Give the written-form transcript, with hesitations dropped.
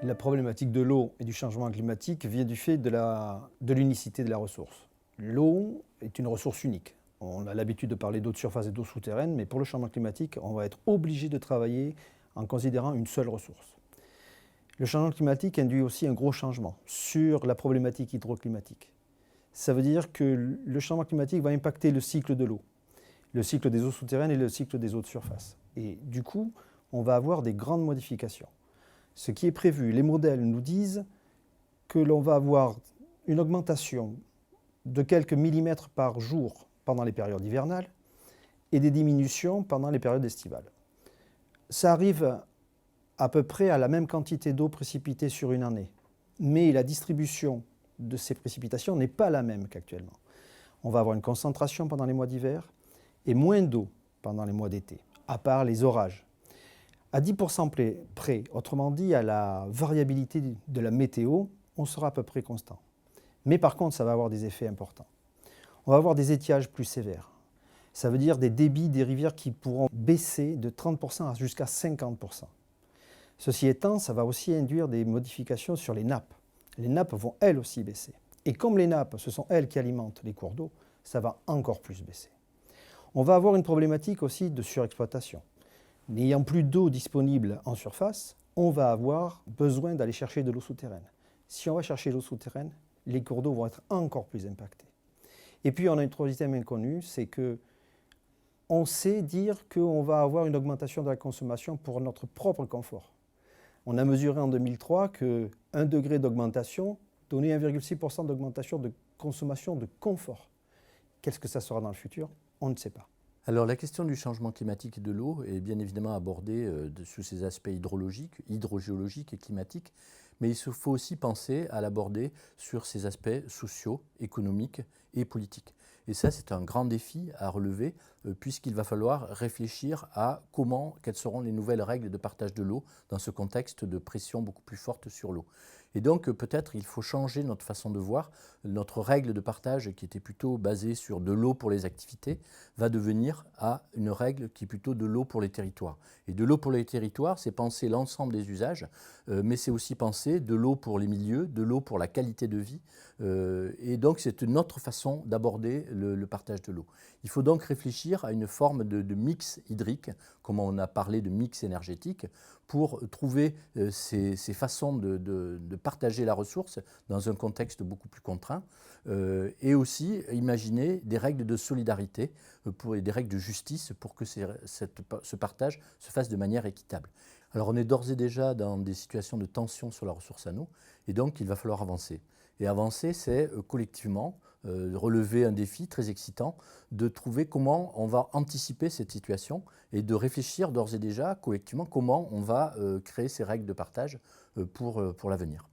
La problématique de l'eau et du changement climatique vient du fait de l'unicité de la ressource. L'eau est une ressource unique. On a l'habitude de parler d'eau de surface et d'eau souterraine, mais pour le changement climatique, on va être obligé de travailler en considérant une seule ressource. Le changement climatique induit aussi un gros changement sur la problématique hydroclimatique. Ça veut dire que le changement climatique va impacter le cycle de l'eau, le cycle des eaux souterraines et le cycle des eaux de surface. Et du coup, on va avoir des grandes modifications. Ce qui est prévu, les modèles nous disent que l'on va avoir une augmentation de quelques millimètres par jour pendant les périodes hivernales et des diminutions pendant les périodes estivales. Ça arrive à peu près à la même quantité d'eau précipitée sur une année, mais la distribution de ces précipitations n'est pas la même qu'actuellement. On va avoir une concentration pendant les mois d'hiver et moins d'eau pendant les mois d'été, à part les orages. À 10% près, autrement dit à la variabilité de la météo, on sera à peu près constant. Mais par contre, ça va avoir des effets importants. On va avoir des étiages plus sévères. Ça veut dire des débits des rivières qui pourront baisser de 30% jusqu'à 50%. Ceci étant, ça va aussi induire des modifications sur les nappes. Les nappes vont elles aussi baisser. Et comme les nappes, ce sont elles qui alimentent les cours d'eau, ça va encore plus baisser. On va avoir une problématique aussi de surexploitation. N'ayant plus d'eau disponible en surface, on va avoir besoin d'aller chercher de l'eau souterraine. Si on va chercher l'eau souterraine, les cours d'eau vont être encore plus impactés. Et puis on a une troisième inconnue, c'est que on sait dire qu'on va avoir une augmentation de la consommation pour notre propre confort. On a mesuré en 2003 que 1 degré d'augmentation donnait 1,6% d'augmentation de consommation de confort. Qu'est-ce que ça sera dans le futur? On ne sait pas. Alors la question du changement climatique et de l'eau est bien évidemment abordée sous ses aspects hydrologiques, hydrogéologiques et climatiques, mais il faut aussi penser à l'aborder sur ses aspects sociaux, économiques et politiques. Et ça, c'est un grand défi à relever puisqu'il va falloir réfléchir à quelles seront les nouvelles règles de partage de l'eau dans ce contexte de pression beaucoup plus forte sur l'eau. Et donc peut-être il faut changer notre façon de voir. Notre règle de partage qui était plutôt basée sur de l'eau pour les activités va devenir à une règle qui est plutôt de l'eau pour les territoires. Et de l'eau pour les territoires, c'est penser l'ensemble des usages, mais c'est aussi penser de l'eau pour les milieux, de l'eau pour la qualité de vie. Et donc c'est une autre façon d'aborder le partage de l'eau. Il faut donc réfléchir à une forme de mix hydrique, comme on a parlé de mix énergétique, pour trouver ces façons de partager la ressource dans un contexte beaucoup plus contraint, et aussi imaginer des règles de solidarité et des règles de justice pour que ce partage se fasse de manière équitable. Alors on est d'ores et déjà dans des situations de tension sur la ressource en eau, et donc il va falloir avancer. Et avancer, c'est collectivement relever un défi très excitant de trouver comment on va anticiper cette situation et de réfléchir d'ores et déjà collectivement comment on va créer ces règles de partage pour l'avenir.